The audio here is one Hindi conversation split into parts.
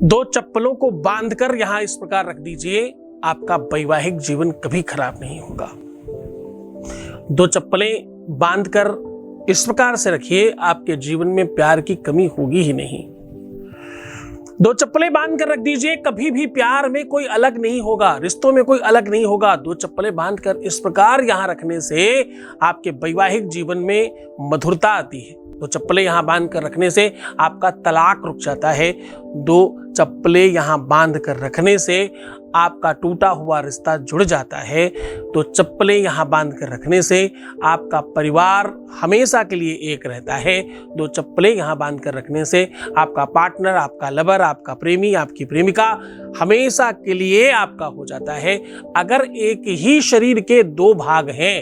दो चप्पलों को बांधकर यहां इस प्रकार रख दीजिए, आपका वैवाहिक जीवन कभी खराब नहीं होगा। दो चप्पलें बांधकर इस प्रकार से रखिए, आपके जीवन में प्यार की कमी होगी ही नहीं। दो चप्पलें बांध कर रख दीजिए, कभी भी प्यार में कोई अलग नहीं होगा, रिश्तों में कोई अलग नहीं होगा। दो चप्पलें बांधकर इस प्रकार यहां रखने से आपके वैवाहिक जीवन में मधुरता आती है। दो चप्पलें यहां बांध कर रखने से आपका तलाक रुक जाता है। दो चप्पलें यहां बांध कर रखने से आपका टूटा हुआ रिश्ता जुड़ जाता है। दो चप्पलें यहां बांध कर रखने से आपका परिवार हमेशा के लिए एक रहता है। दो चप्पलें यहां बांध कर रखने से आपका पार्टनर, आपका लवर, आपका प्रेमी, आपकी प्रेमिका हमेशा के लिए आपका हो जाता है। अगर एक ही शरीर के दो भाग हैं,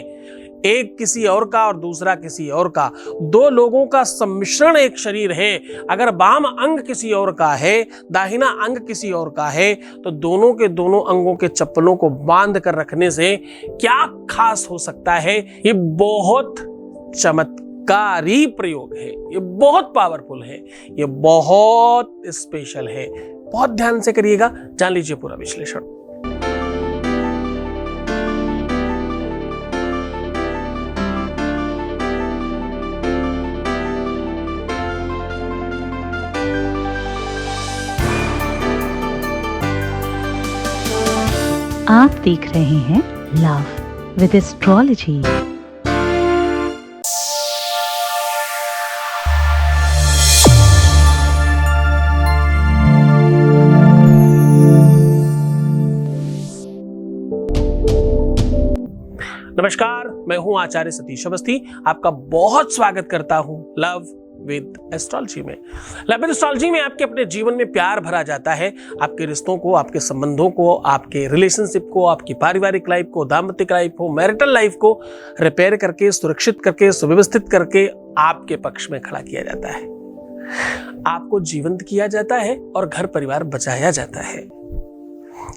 एक किसी और का और दूसरा किसी और का, दो लोगों का सम्मिश्रण एक शरीर है, अगर बाम अंग किसी और का है, दाहिना अंग किसी और का है, तो दोनों के दोनों अंगों के चप्पलों को बांध कर रखने से क्या खास हो सकता है। ये बहुत चमत्कारी प्रयोग है, ये बहुत पावरफुल है, ये बहुत स्पेशल है। बहुत ध्यान से करिएगा, जान लीजिए पूरा विश्लेषण। आप देख रहे हैं लव विद एस्ट्रोलॉजी। नमस्कार, मैं हूं आचार्य सतीश अवस्थी, आपका बहुत स्वागत करता हूं लव विद एस्ट्रोलॉजी में। लव विद एस्ट्रोलॉजी में आपके अपने जीवन में प्यार भरा जाता है। आपके रिश्तों को, आपके संबंधों को, आपके रिलेशनशिप को, आपकी पारिवारिक लाइफ को, दाम्पत्य लाइफ को, मैरिटल लाइफ को रिपेयर करके, सुरक्षित करके, सुव्यवस्थित करके आपके पक्ष में खड़ा किया जाता है। आपको जीवंत किया जाता है और घर परिवार बचाया जाता है।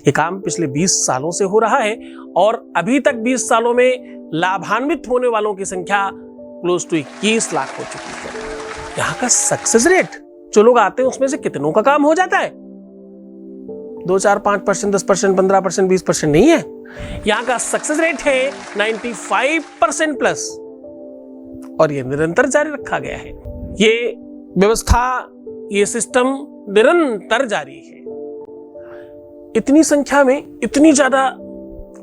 ये काम पिछले 20 सालों से हो रहा है और अभी तक 20 सालों में लाभान्वित होने वालों की संख्या क्लोज टू 21 लाख हो चुकी है। यहाँ का सक्सेस रेट, जो लोग आते हैं उसमें से कितनों का काम हो जाता है? 2, 4, 5%, 10%, 15%, 20% नहीं है। यहाँ का सक्सेस रेट है 95% प्लस, और ये निरंतर जारी रखा गया है। ये व्यवस्था, ये सिस्टम निरंतर जारी है। इतनी संख्या में, इतनी ज्यादा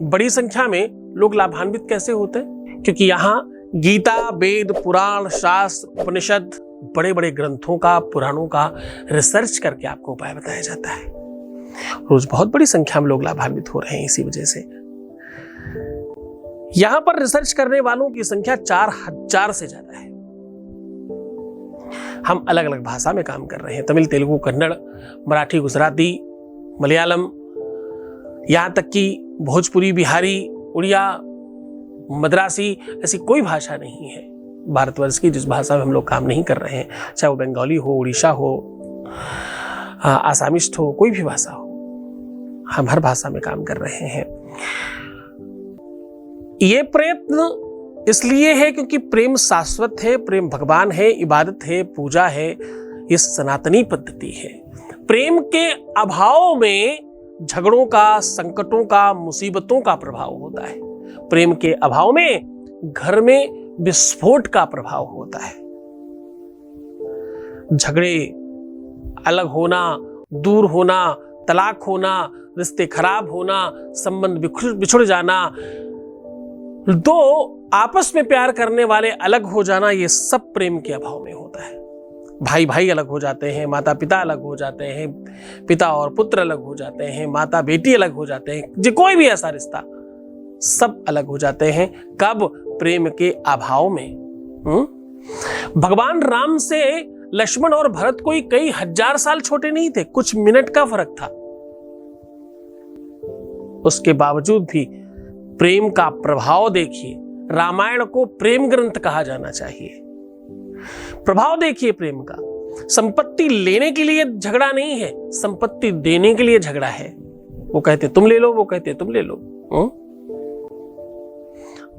बड़ी संख्या में लोग लाभान्वित कैसे होते हैं? क्योंकि यहाँ गीता, वेद, पुराण, शास्त्र, उपनिषद, बड़े बड़े ग्रंथों का, पुराणों का रिसर्च करके आपको उपाय बताया जाता है। रोज बहुत बड़ी संख्या में लोग लाभान्वित हो रहे हैं इसी वजह से। यहां पर रिसर्च करने वालों की संख्या 4000 से ज्यादा है। हम अलग अलग भाषा में काम कर रहे हैं, तमिल, तेलुगु, कन्नड़, मराठी, गुजराती, मलयालम, यहां तक कि भोजपुरी, बिहारी, उड़िया, मद्रासी, ऐसी कोई भाषा नहीं है भारतवर्ष की जिस भाषा में हम लोग काम नहीं कर रहे हैं। चाहे वो बंगाली हो, उड़ीसा हो, आसामिस्ट हो, कोई भी भाषा हो, हम हर भाषा में काम कर रहे हैं। ये प्रयत्न इसलिए है क्योंकि प्रेम शाश्वत है, प्रेम भगवान है, इबादत है, पूजा है, ये सनातनी पद्धति है। प्रेम के अभाव में झगड़ों का, संकटों का, मुसीबतों का प्रभाव होता है। प्रेम के अभाव में घर में विस्फोट का प्रभाव होता है। झगड़े, अलग होना, दूर होना, तलाक होना, रिश्ते खराब होना, संबंध बिछुड़ जाना, दो आपस में प्यार करने वाले अलग हो जाना, ये सब प्रेम के अभाव में होता है। भाई भाई अलग हो जाते हैं, माता पिता अलग हो जाते हैं, पिता और पुत्र अलग हो जाते हैं, माता बेटी अलग हो जाते हैं, जो कोई भी ऐसा रिश्ता, सब अलग हो जाते हैं। कब? प्रेम के अभाव में। भगवान राम से लक्ष्मण और भरत कोई कई हजार साल छोटे नहीं थे, कुछ मिनट का फर्क था। उसके बावजूद भी प्रेम का प्रभाव देखिए। रामायण को प्रेम ग्रंथ कहा जाना चाहिए। प्रभाव देखिए प्रेम का। संपत्ति लेने के लिए झगड़ा नहीं है, संपत्ति देने के लिए झगड़ा है। वो कहते तुम ले लो, वो कहते तुम ले लो।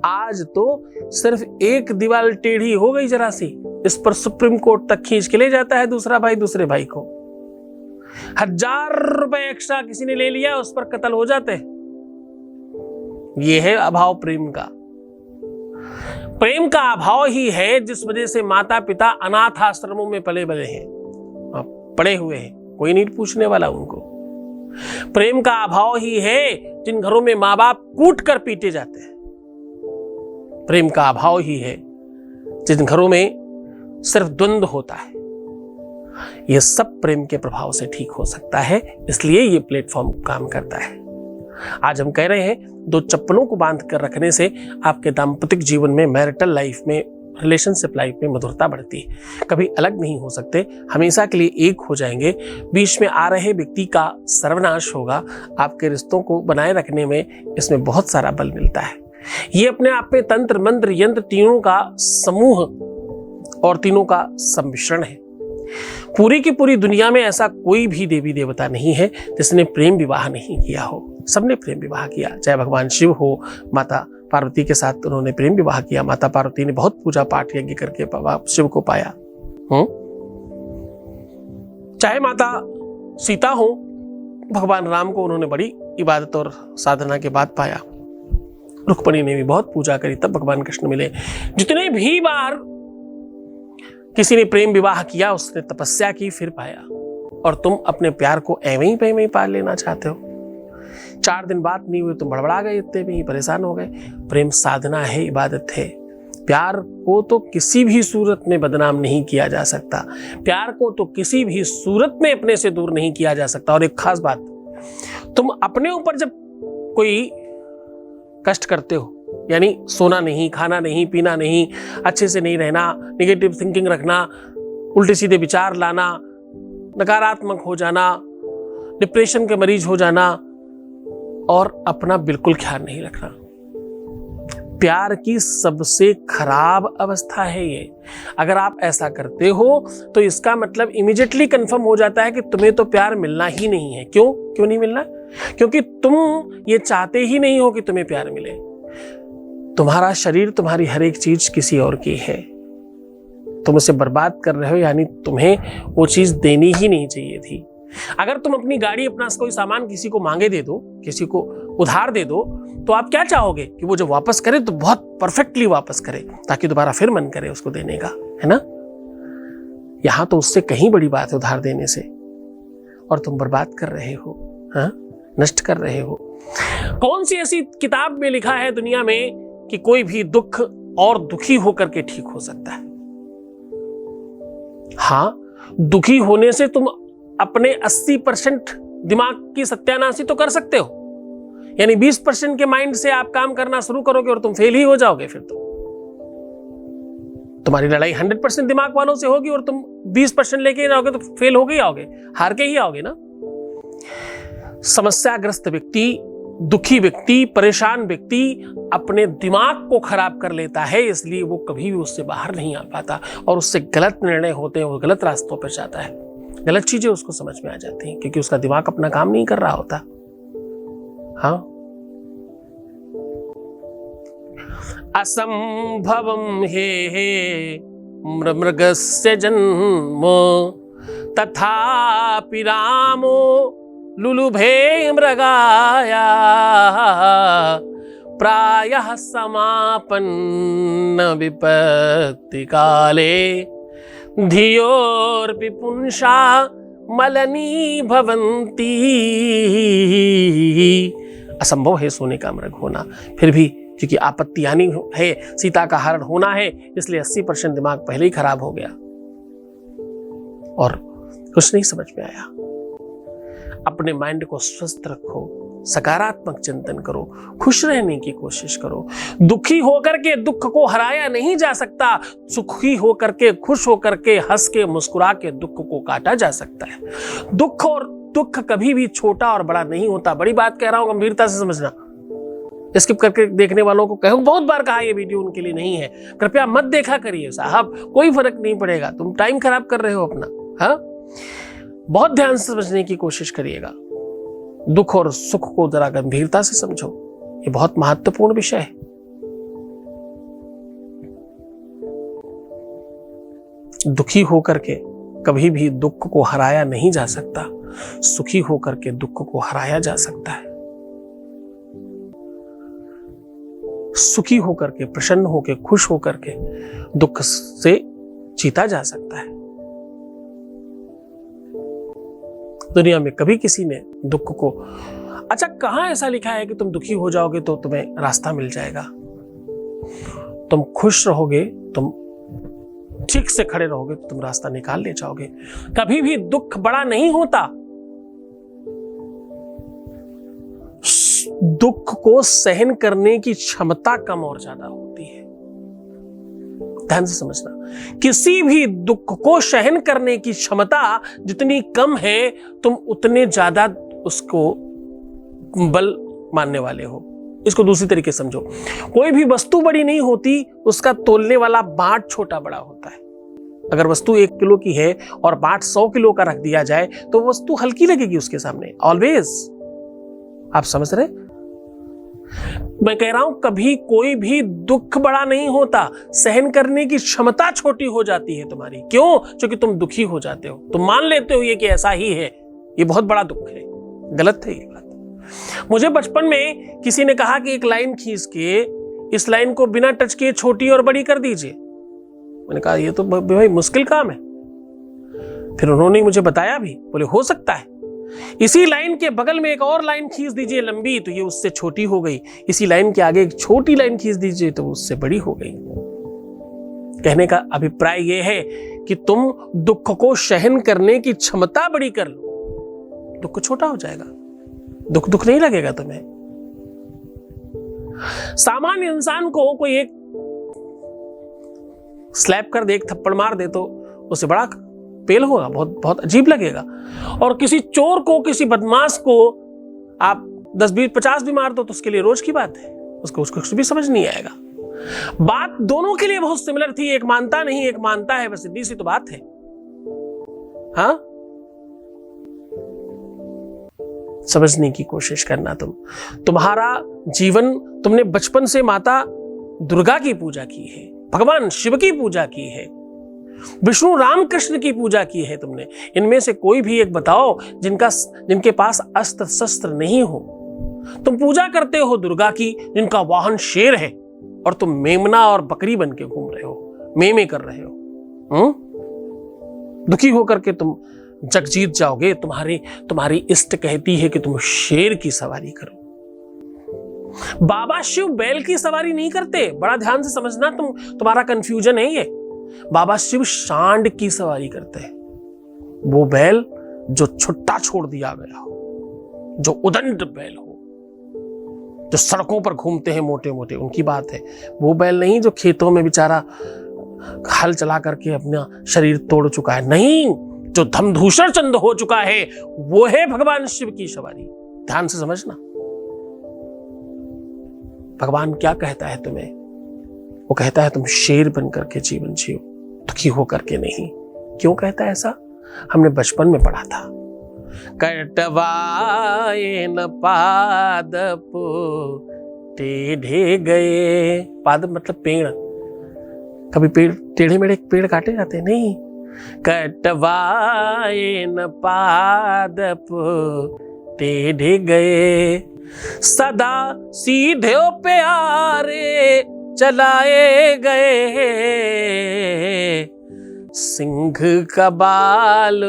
आज तो सिर्फ एक दीवार टेढ़ी हो गई जरा सी, इस पर सुप्रीम कोर्ट तक खींच के ले जाता है दूसरा भाई दूसरे भाई को। ₹1000 एक्स्ट्रा किसी ने ले लिया, उस पर कत्ल हो जाते। यह है अभाव प्रेम का। प्रेम का अभाव ही है जिस वजह से माता पिता अनाथ आश्रमों में पले बड़े हैं, पड़े हुए हैं, कोई नहीं पूछने वाला उनको। प्रेम का अभाव ही है जिन घरों में माँ बाप कूट कर पीटे जाते हैं। प्रेम का अभाव ही है जिन घरों में सिर्फ द्वंद्व होता है। यह सब प्रेम के प्रभाव से ठीक हो सकता है, इसलिए यह प्लेटफॉर्म काम करता है। आज हम कह रहे हैं 2 चप्पलों को बांध कर रखने से आपके दाम्पतिक जीवन में, मैरिटल लाइफ में, रिलेशनशिप लाइफ में मधुरता बढ़ती है। कभी अलग नहीं हो सकते, हमेशा के लिए एक हो जाएंगे। बीच में आ रहे व्यक्ति का सर्वनाश होगा। आपके रिश्तों को बनाए रखने में इसमें बहुत सारा बल मिलता है। ये अपने आप में तंत्र मंत्र यंत्र तीनों का समूह और तीनों का सम्मिश्रण है। पूरी की पूरी दुनिया में ऐसा कोई भी देवी देवता नहीं है जिसने प्रेम विवाह नहीं किया हो। सबने प्रेम विवाह किया, चाहे भगवान शिव हो, माता पार्वती के साथ उन्होंने प्रेम विवाह किया। माता पार्वती ने बहुत पूजा पाठ यज्ञ करके शिव को पाया। चाहे माता सीता हो, भगवान राम को उन्होंने बड़ी इबादत और साधना के बाद पाया। रुक्मिणी ने भी बहुत पूजा करी, तब भगवान कृष्ण मिले। जितने भी बार किसी ने प्रेम विवाह किया, उसने तपस्या की फिर पाया। और तुम अपने प्यार को एवं ही पाल लेना चाहते हो। 4 दिन बात नहीं हुई, तुम बड़बड़ा गए, इतने में ही परेशान हो गए। प्रेम साधना है, इबादत है। प्यार को तो किसी भी सूरत में बदनाम नहीं किया जा सकता। प्यार को तो किसी भी सूरत में अपने से दूर नहीं किया जा सकता। और एक खास बात, तुम अपने ऊपर जब कोई कष्ट करते हो, यानी सोना नहीं, खाना नहीं, पीना नहीं, अच्छे से नहीं रहना, नेगेटिव थिंकिंग रखना, उल्टे सीधे विचार लाना, नकारात्मक हो जाना, डिप्रेशन के मरीज हो जाना और अपना बिल्कुल ख्याल नहीं रखना, प्यार की सबसे खराब अवस्था है ये। अगर आप ऐसा करते हो तो इसका मतलब इमीडिएटली कंफर्म हो जाता है कि तुम्हें तो प्यार मिलना ही नहीं है। क्यों नहीं मिलना? क्योंकि तुम ये चाहते ही नहीं हो कि तुम्हें प्यार मिले। तुम्हारा शरीर, तुम्हारी हर एक चीज किसी और की है, तुम उसे बर्बाद कर रहे हो, यानी तुम्हें वो चीज देनी ही नहीं चाहिए थी। अगर तुम अपनी गाड़ी, अपना कोई सामान किसी को मांगे दे दो, किसी को उधार दे दो, तो आप क्या चाहोगे कि वो जब वापस करे तो बहुत परफेक्टली वापस करे, ताकि दोबारा फिर मन करे उसको देने का, है ना? यहां तो उससे कहीं बड़ी बात है उधार देने से, और तुम बर्बाद कर रहे हो, हाँ, नष्ट कर रहे हो। कौन सी ऐसी किताब में लिखा है दुनिया में कि कोई भी दुख और दुखी होकर के ठीक हो सकता है? हाँ, दुखी होने से तुम अपने 80% दिमाग की सत्यानाशी तो कर सकते हो, यानी 20% के माइंड से आप काम करना शुरू करोगे और तुम फेल ही हो जाओगे। फिर तुम्हारी लड़ाई 100% दिमाग वालों से होगी और तुम 20% लेके जाओगे तो फेल हो गए, आओगे, हार के ही आओगे ना। समस्याग्रस्त व्यक्ति, दुखी व्यक्ति, परेशान व्यक्ति अपने दिमाग को खराब कर लेता है, इसलिए वो कभी भी उससे बाहर नहीं आ पाता और उससे गलत निर्णय होते हैं, वो गलत रास्तों पर जाता है, गलत चीजें उसको समझ में आ जाती हैं, क्योंकि उसका दिमाग अपना काम नहीं कर रहा होता। हाँ, असंभवम हे मृगस्य जन्म तथापि रामो लुलुभे मृगाया प्रायः समापन्न विपत्ति काले धियोर्पि पुंसा मलनी भवन्ति। असंभव है सोने का मृग होना, फिर भी क्योंकि आपत्ति आनी है, सीता का हरण होना है, इसलिए 80% दिमाग पहले ही खराब हो गया और कुछ नहीं समझ में आया। अपने माइंड को स्वस्थ रखो, सकारात्मक चिंतन करो, खुश रहने की कोशिश करो। दुखी होकर के दुख को हराया नहीं जा सकता, सुखी होकर के, खुश होकर के, हंस के, मुस्कुरा के दुख को काटा जा सकता है। दुख और दुख कभी भी छोटा और बड़ा नहीं होता। बड़ी बात कह रहा हूं, गंभीरता से समझना। स्किप करके देखने वालों को कहूं, बहुत बार कहा ये वीडियो उनके लिए नहीं है, कृपया मत देखा करिए साहब, कोई फर्क नहीं पड़ेगा, तुम टाइम खराब कर रहे हो अपना। हाँ, बहुत ध्यान से समझने की कोशिश करिएगा। दुख और सुख को जरा गंभीरता से समझो, ये बहुत महत्वपूर्ण विषय है। दुखी होकर के कभी भी दुख को हराया नहीं जा सकता। सुखी होकर के दुख को हराया जा सकता है, सुखी होकर के, प्रसन्न होकर, खुश होकर के दुख से जीता जा सकता है। दुनिया में कभी किसी ने दुख को, अच्छा कहां ऐसा लिखा है कि तुम दुखी हो जाओगे तो तुम्हें रास्ता मिल जाएगा? तुम खुश रहोगे, तुम ठीक से खड़े रहोगे तो तुम रास्ता निकाल ले जाओगे। कभी भी दुख बड़ा नहीं होता। दुख को सहन करने की क्षमता कम और ज्यादा होती है। ध्यान से समझना, किसी भी दुख को सहन करने की क्षमता जितनी कम है, तुम उतने ज्यादा उसको बल मानने वाले हो। इसको दूसरी तरीके से समझो, कोई भी वस्तु बड़ी नहीं होती, उसका तोलने वाला बाट छोटा बड़ा होता है। अगर वस्तु 1 किलो की है और बाट 100 किलो का रख दिया जाए तो वस्तु हल्की लगेगी उसके सामने, ऑलवेज। आप समझ रहे? मैं कह रहा हूं कभी कोई भी दुख बड़ा नहीं होता, सहन करने की क्षमता छोटी हो जाती है तुम्हारी। क्यों? क्योंकि तुम दुखी हो जाते हो, तुम मान लेते हो ये कि ऐसा ही है, ये बहुत बड़ा दुख है। गलत है ये बात। मुझे बचपन में किसी ने कहा कि एक लाइन खींच के इस लाइन को बिना टच किए छोटी और बड़ी कर दीजिए। मैंने कहा ये तो भाई मुश्किल काम है। फिर उन्होंने मुझे बताया भी, बोले हो सकता है इसी लाइन के बगल में एक और लाइन खींच दीजिए लंबी, तो ये उससे छोटी हो गई। इसी लाइन के आगे एक छोटी लाइन खींच दीजिए तो उससे बड़ी हो गई। कहने का अभिप्राय यह है कि तुम दुख को सहन करने की क्षमता बड़ी कर लो, दुख छोटा हो जाएगा, दुख नहीं लगेगा तुम्हें। सामान्य इंसान को कोई एक स्लैप कर दे, एक थप्पड़ मार दे तो उसे बड़ा पेल होगा, बहुत अजीब लगेगा। और किसी चोर को, किसी बदमाश को आप 10, 20, 50 भी मार दो तो उसके लिए रोज की बात है, उसको कुछ भी समझ नहीं आएगा। बात दोनों के लिए बहुत सिमिलर थी, एक मानता नहीं, एक मानता है, बस सीधी सी तो बात है। हाँ, समझने की कोशिश करना। तुम्हारा जीवन, तुमने बचपन से माता दुर्गा की पूजा की है, भगवान शिव की पूजा की है, विष्णु रामकृष्ण की पूजा की है तुमने। इनमें से कोई भी एक बताओ जिनके पास अस्त्र शस्त्र नहीं हो। तुम पूजा करते हो दुर्गा की, जिनका वाहन शेर है, और तुम मेमना और बकरी बन के घूम रहे हो, मेमे कर रहे हो। दुखी होकर के तुम जग जीत जाओगे। तुम्हारी इष्ट कहती है कि तुम शेर की सवारी करो। बाबा शिव बैल की सवारी नहीं करते, बड़ा ध्यान से समझना, तुम्हारा कंफ्यूजन है ये। बाबा शिव सांड की सवारी करते हैं, वो बैल जो छुट्टा छोड़ दिया गया हो, जो उदंड बैल हो, जो सड़कों पर घूमते हैं मोटे मोटे, उनकी बात है। वो बैल नहीं जो खेतों में बेचारा हल चला करके अपना शरीर तोड़ चुका है, नहीं, जो धमधूषण चंद हो चुका है, वो है भगवान शिव की सवारी। ध्यान से समझना। भगवान क्या कहता है तुम्हें? वो कहता है तुम शेर बनकर के जीवन जियो, दुखी होकर के नहीं। क्यों कहता है ऐसा? हमने बचपन में पढ़ा था, कटवाए न पादपो टेढ़े गए। पादप मतलब पेड़। कभी पेड़ टेढ़े मेढ़े पेड़ काटे जाते नहीं। कटवाए न पादप टेढ़े गए, सदा सीधे प्यारे चलाए गए। सिंह का बाल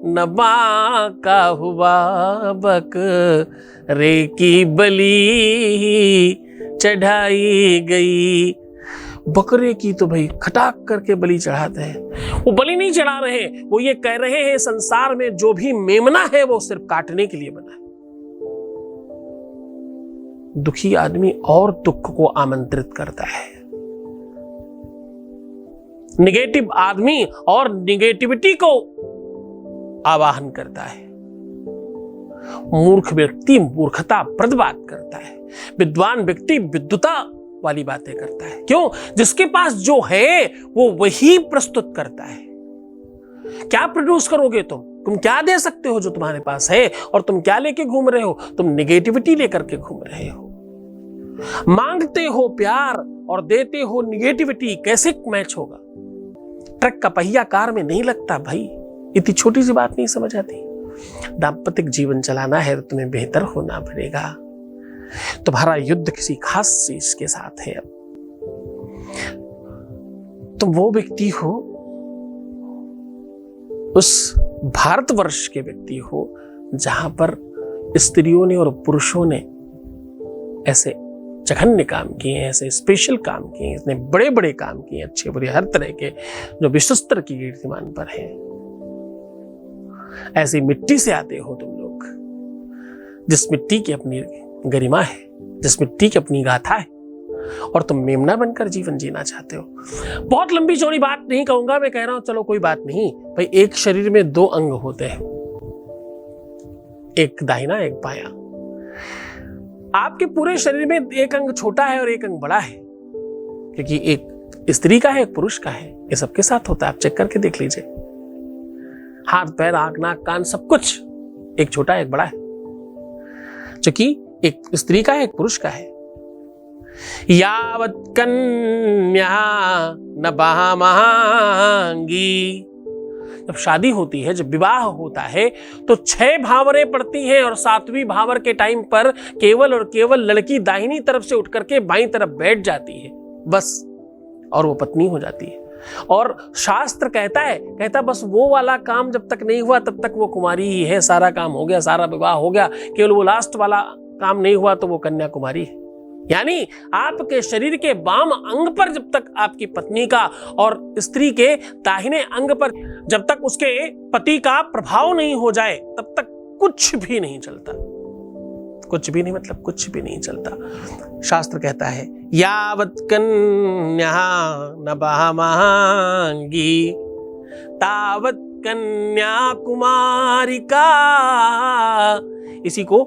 न बांका हुआ, बक रे की बलि चढ़ाई गई। बकरे की तो भाई खटाक करके बलि चढ़ाते हैं। वो बलि नहीं चढ़ा रहे, वो ये कह रहे हैं संसार में जो भी मेमना है वो सिर्फ काटने के लिए बना है। दुखी आदमी और दुख को आमंत्रित करता है, निगेटिव आदमी और निगेटिविटी को आवाहन करता है। मूर्ख व्यक्ति मूर्खता प्रद बात करता है, विद्वान व्यक्ति विद्वता वाली बातें करता है। क्यों? जिसके पास जो है वो वही प्रस्तुत करता है। क्या प्रोड्यूस करोगे तुम क्या दे सकते हो जो तुम्हारे पास है? और तुम क्या लेके घूम रहे हो? तुम नेगेटिविटी लेकर के घूम रहे हो। मांगते हो प्यार और देते हो निगेटिविटी, कैसे मैच होगा? ट्रक का पहिया कार में नहीं लगता भाई, इतनी छोटी सी बात नहीं समझ आती। दाम्पतिक जीवन चलाना है तो तुम्हें बेहतर होना पड़ेगा। तुम्हारा युद्ध किसी खास चीज के साथ है। अब तुम वो व्यक्ति हो, उस भारतवर्ष के व्यक्ति हो जहां पर स्त्रियों ने और पुरुषों ने ऐसे जघन्य काम किए, ऐसे स्पेशल काम किए, इतने बड़े बड़े काम किए, अच्छे बुरे हर तरह के, जो विश्वस्तर की कीर्तिमान पर हैं। ऐसी मिट्टी से आते हो तुम लोग, जिस मिट्टी की अपनी गरिमा है, जिस मिट्टी की अपनी गाथा है, और तुम मेमना बनकर जीवन जीना चाहते हो। बहुत लंबी चौड़ी बात नहीं कहूंगा, मैं कह रहा हूं चलो कोई बात नहीं भाई। एक शरीर में दो अंग होते हैं, एक दाहिना एक बायां। आपके पूरे शरीर में एक अंग छोटा है और एक अंग बड़ा है, क्योंकि एक स्त्री का है एक पुरुष का है। ये सबके साथ होता है, आप चेक करके देख लीजिए। हाथ पैर आंख नाक कान सब कुछ एक छोटा एक बड़ा है, क्योंकि एक स्त्री का है एक पुरुष का है। यावत कन्या न बहामांगी, जब शादी होती है, जब विवाह होता है तो 6 भावरें पड़ती हैं, और 7वीं भावर के टाइम पर केवल और केवल लड़की दाहिनी तरफ से उठ करके बाईं तरफ बैठ जाती है बस, और वो पत्नी हो जाती है। और शास्त्र कहता बस वो वाला काम जब तक नहीं हुआ तब तक वो कुमारी ही है। सारा काम हो गया, सारा विवाह हो गया, केवल वो लास्ट वाला काम नहीं हुआ तो वो कन्या कुमारी है। यानी आपके शरीर के बाम अंग पर जब तक आपकी पत्नी का और स्त्री के दाहिने अंग पर जब तक उसके पति का प्रभाव नहीं हो जाए तब तक कुछ भी नहीं चलता। कुछ भी नहीं मतलब कुछ भी नहीं चलता। शास्त्र कहता है यावत कन्या न बहामांगी तावत कन्या कुमारिका। इसी को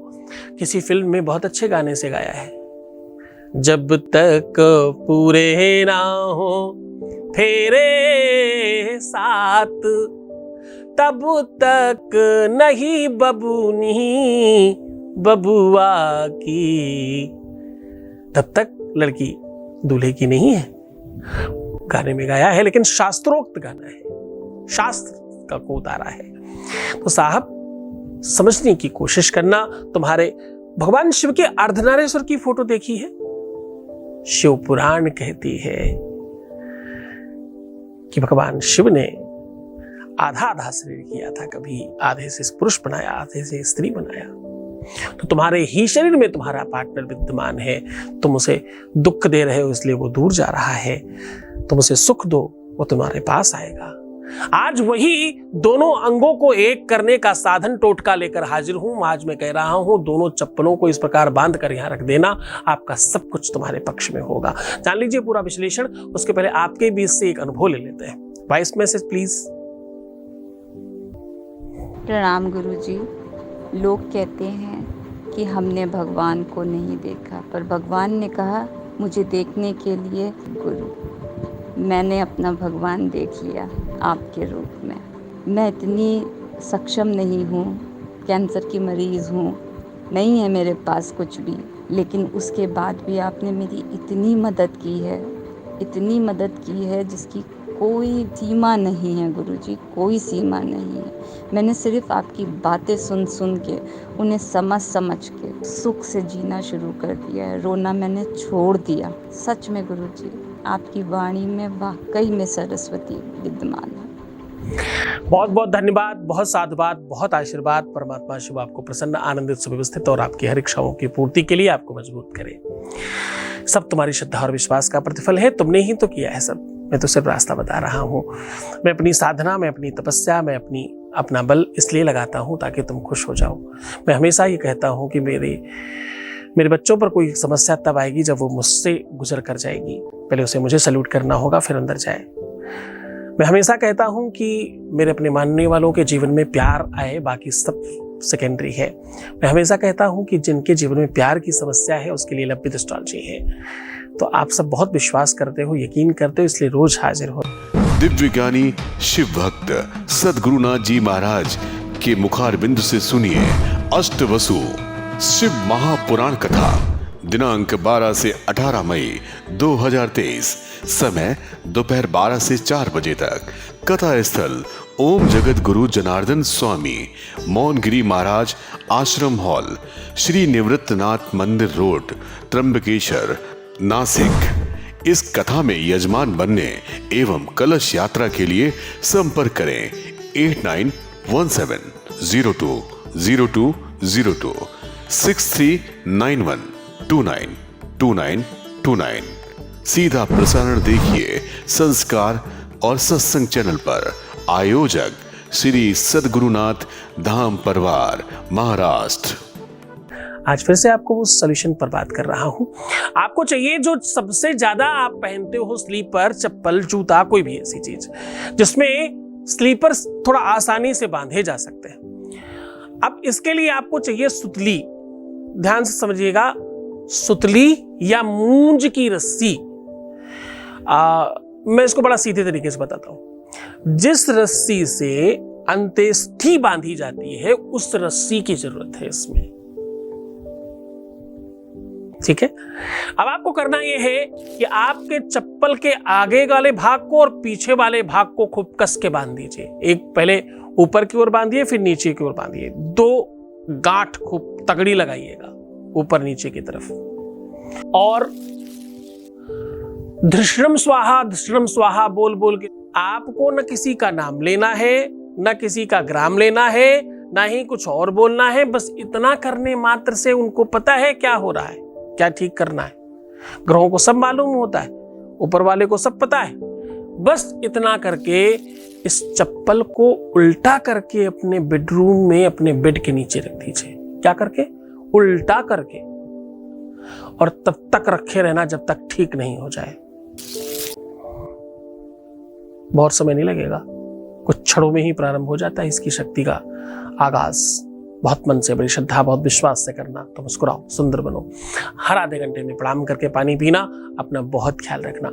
किसी फिल्म में बहुत अच्छे गाने से गाया है। जब तक पूरे ना हो फेरे साथ तब तक नहीं बबूनी बबुआ की, तब तक लड़की दूल्हे की नहीं है। गाने में गाया है, लेकिन शास्त्रोक्त गाना है, शास्त्र का को उतारा है। तो साहब समझने की कोशिश करना। तुम्हारे भगवान शिव के अर्धनारेश्वर की फोटो देखी है? शिव पुराण कहती है कि भगवान शिव ने आधा आधा शरीर किया था, कभी आधे से पुरुष बनाया आधे से स्त्री बनाया। तो तुम्हारे ही शरीर में तुम्हारा पार्टनर विद्यमान है। तुम उसे दुख दे रहे हो इसलिए वो दूर जा रहा है, तुम उसे सुख दो वो तुम्हारे पास आएगा। आज वही दोनों अंगों को एक करने का साधन टोटका लेकर हाजिर हूं। आज मैं कह रहा हूं दोनों चप्पलों को इस प्रकार बांध कर यहां रख देना, आपका सब कुछ तुम्हारे पक्ष में होगा। जान लीजिए पूरा विश्लेषण। उसके पहले आपके बीच से एक अनुभव ले लेते हैं। Voice message please. प्रणाम गुरुजी। लोग कहते हैं कि हमने भगवान को नहीं देखा, पर भगवान ने कहा मुझे देखने के लिए गुरु। मैंने अपना भगवान देख लिया आपके रूप में। मैं इतनी सक्षम नहीं हूँ, कैंसर की मरीज़ हूँ, नहीं है मेरे पास कुछ भी, लेकिन उसके बाद भी आपने मेरी इतनी मदद की है, इतनी मदद की है जिसकी कोई सीमा नहीं है गुरुजी, कोई सीमा नहीं है। मैंने सिर्फ आपकी बातें सुन सुन के, उन्हें समझ समझ के सुख से जीना शुरू कर दिया है। रोना मैंने छोड़ दिया। सच में गुरुजी आपकी वाणी में वाकई में सरस्वती विद्यमान है। बहुत बहुत धन्यवाद, बहुत साधुवाद, बहुत आशीर्वाद। परमात्मा शिव आपको प्रसन्न, आनंदित, सुव्यवस्थित और आपकी हर इच्छाओं की पूर्ति के लिए आपको मजबूत करे। सब तुम्हारी श्रद्धा और विश्वास का प्रतिफल है। तुमने ही तो किया है सब, मैं तो सिर्फ रास्ता बता रहा हूँ। मैं अपनी साधना, मैं अपनी तपस्या, मैं अपना बल इसलिए लगाता हूँ ताकि तुम खुश हो जाओ। मैं हमेशा ये कहता हूँ कि मेरे बच्चों पर कोई समस्या तब आएगी जब वो मुझसे गुजर कर जाएगी। पहले उसे मुझे सल्यूट करना होगा, फिर अंदर जाए। मैं हमेशा कहता हूँ कि मेरे अपने मानने वालों के जीवन में प्यार आए, बाकी सब सेकेंडरी है। मैं हमेशा कहता हूँ कि जिनके जीवन में प्यार की समस्या है उसके लिए लंबी एस्ट्रोलॉजी है। तो आप सब बहुत विश्वास करते हो, यकीन करते हो, इसलिए रोज हाजिर हो। दिव्य ज्ञानी शिव भक्त सद्गुरुनाथ जी महाराज के मुखारबिंद से सुनिए अष्टवसु शिव महापुराण कथा दिनांक 12 से 18 मई 2023, समय दोपहर 12 से 4 बजे तक। कथा स्थल ओम जगत गुरु जनार्दन स्वामी मौनगिरी महाराज आश्रम हॉल, श्री निवृत्तनाथ मंदिर रोड, त्र्यंबकेश्वर, नासिक। इस कथा में यजमान बनने एवं कलश यात्रा के लिए संपर्क करें 8917020202 6391292929। सीधा प्रसारण देखिए संस्कार और सत्संग चैनल पर। आयोजक श्री सद्गुरुनाथ धाम परिवार, महाराष्ट्र। आज फिर से आपको उस सॉल्यूशन पर बात कर रहा हूं। आपको चाहिए जो सबसे ज्यादा आप पहनते हो, स्लीपर, चप्पल, जूता, कोई भी ऐसी चीज जिसमें स्लीपर थोड़ा आसानी से बांधे जा सकते हैं। अब इसके लिए आपको चाहिए सुतली। ध्यान से समझिएगा, सुतली या मूंज की रस्सी। मैं इसको बड़ा सीधे तरीके से बताता हूं। जिस रस्सी से अंत्येष्टि बांधी जाती है उस रस्सी की जरूरत है इसमें, ठीक है। अब आपको करना यह है कि आपके चप्पल के आगे वाले भाग को और पीछे वाले भाग को खूब कस के बांध दीजिए। एक पहले ऊपर की ओर बांधिए, फिर नीचे की ओर बांधिए। 2 गांठ खूब तगड़ी लगाइएगा ऊपर नीचे की तरफ। और धृष्णम स्वाहा बोल बोल के आपको न किसी का नाम लेना है, न किसी का ग्राम लेना है, ना ही कुछ और बोलना है। बस इतना करने मात्र से उनको पता है क्या हो रहा है, क्या ठीक करना है। ग्रहों को सब मालूम होता है, ऊपर वाले को सब पता है। बस इतना करके इस चप्पल को उल्टा करके अपने बेडरूम में, अपने बेड के नीचे रख दीजिए। क्या करके? उल्टा करके। और तब तक रखे रहना जब तक ठीक नहीं हो जाए। बहुत समय नहीं लगेगा, कुछ क्षणों में ही प्रारंभ हो जाता है इसकी शक्ति का आगाज। बहुत मन से, बड़ी श्रद्धा, बहुत विश्वास से करना। तो मुस्कुराओ, सुंदर बनो। हर आधे घंटे में प्रणाम करके पानी पीना, अपना बहुत ख्याल रखना।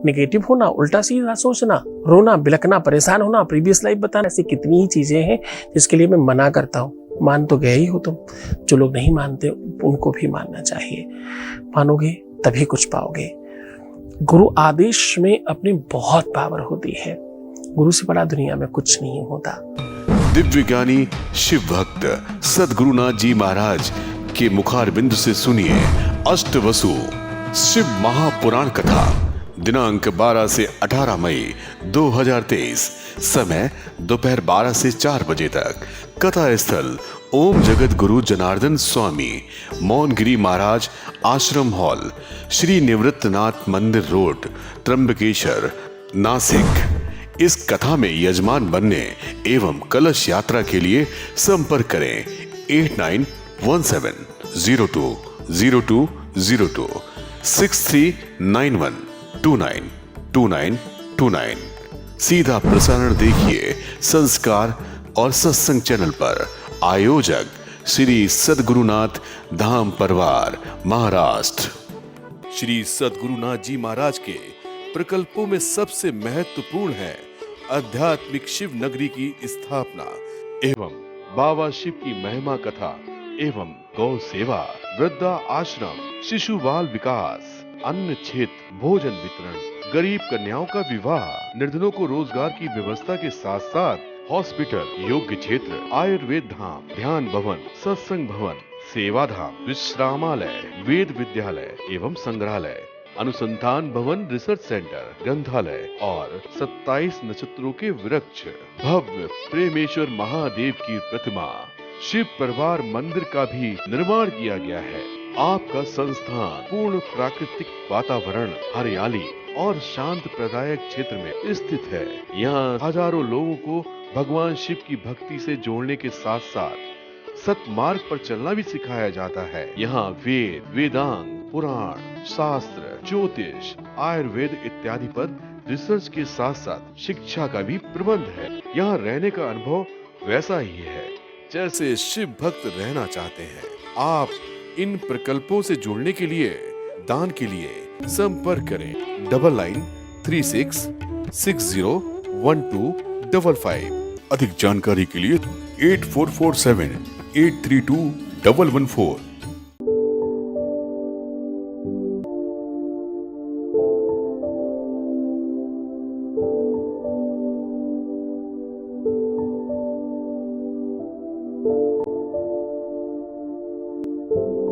निगेटिव होना, उल्टा सीधा सोचना, रोना, बिलकना, परेशान होना, प्रीवियस लाइफ बताना, ऐसी कितनी ही चीजें हैं जिसके लिए मैं मना करता हूँ। मान तो गए ही हो तुम। जो लोग नहीं मानते उनको भी मानना चाहिए। मानोगे तभी कुछ पाओगे। गुरु आदेश में अपनी बहुत पावर होती है। गुरु से बड़ा दुनिया में कुछ नहीं होता। दिव्य ज्ञानी शिव भक्त सद्गुरुनाथ जी महाराज के मुखार बिंदु से सुनिए अष्टवसु शिव महापुराण कथा। दिनांक 12 से 18 मई 2023, समय दोपहर 12 से 4 बजे तक। कथा स्थल ओम जगत गुरु जनार्दन स्वामी मौनगिरी महाराज आश्रम हॉल, श्री निवृत्तनाथ मंदिर रोड, त्र्यंबकेश्वर, नासिक। इस कथा में यजमान बनने एवं कलश यात्रा के लिए संपर्क करें 8917020202 6391292929। सीधा प्रसारण देखिए संस्कार और सत्संग चैनल पर। आयोजक श्री सद्गुरुनाथ धाम परिवार, महाराष्ट्र। श्री सद्गुरुनाथ जी महाराज के प्रकल्पों में सबसे महत्वपूर्ण है आध्यात्मिक शिव नगरी की स्थापना एवं बाबा शिव की महिमा कथा एवं गौ सेवा, वृद्धा आश्रम, शिशु बाल विकास, अन्न क्षेत्र, भोजन वितरण, गरीब कन्याओं का विवाह, निर्धनों को रोजगार की व्यवस्था के साथ साथ हॉस्पिटल, योग्य क्षेत्र, आयुर्वेद धाम, ध्यान भवन, सत्संग भवन, सेवा धाम, विश्रामालय, वेद विद्यालय एवं संग्रहालय, अनुसंधान भवन, रिसर्च सेंटर, ग्रंथालय और 27 नक्षत्रों के वृक्ष, भव्य प्रेमेश्वर महादेव की प्रतिमा, शिव परिवार मंदिर का भी निर्माण किया गया है। आपका संस्थान पूर्ण प्राकृतिक वातावरण, हरियाली और शांत प्रदायक क्षेत्र में स्थित है। यहाँ हजारों लोगों को भगवान शिव की भक्ति से जोड़ने के साथ साथ सतमार्ग पर चलना भी सिखाया जाता है। यहाँ वेद, वेदांग, पुराण, शास्त्र, ज्योतिष, आयुर्वेद इत्यादि पर रिसर्च के साथ साथ शिक्षा का भी प्रबंध है। यहाँ रहने का अनुभव वैसा ही है जैसे शिव भक्त रहना चाहते हैं। आप इन प्रकल्पों से जुड़ने के लिए, दान के लिए संपर्क करें 9936601255। अधिक जानकारी के लिए 8447832114। है।